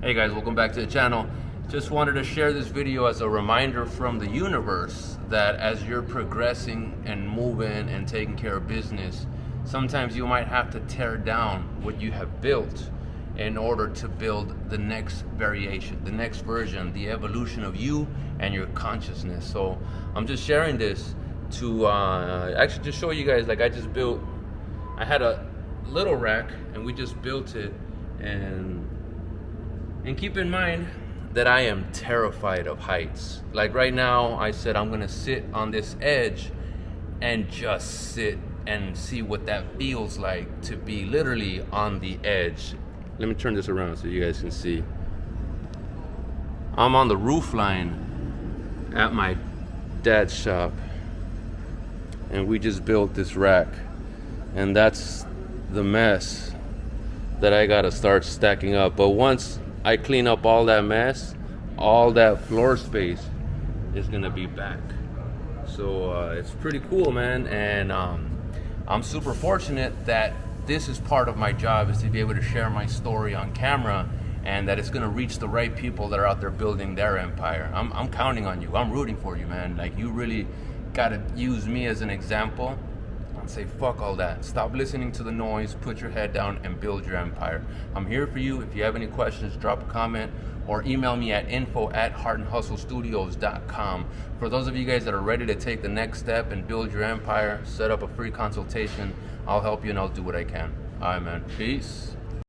Hey guys, welcome back to the channel. Just wanted to share this video as a reminder from the universe that as you're progressing and moving and taking care of business, sometimes you might have to tear down what you have built in order to build the next variation, the next version, the evolution of you and your consciousness. So I'm just sharing this to actually just show you guys, like I had a little rack and we just built it, and keep in mind that I am terrified of heights. Like right now, I said I'm gonna sit on this edge and just sit and see what that feels like to be literally on the edge. Let me turn this around so you guys can see. I'm on the roof line at my dad's shop, and we just built this rack, and that's the mess that I gotta start stacking up. But once I clean up all that mess, all that floor space is gonna be back. So it's pretty cool, man. And I'm super fortunate that this is part of my job, is to be able to share my story on camera, and that it's gonna reach the right people that are out there building their empire. I'm counting on you. I'm rooting for you, man. Like, you really gotta use me as an example and say, fuck all that. Stop listening to the noise, put your head down and build your empire. I'm here for you. If you have any questions, drop a comment or email me at info@heartnhustlestudios.com. For those of you guys that are ready to take the next step and build your empire, set up a free consultation. I'll help you and I'll do what I can. All right, man. Peace.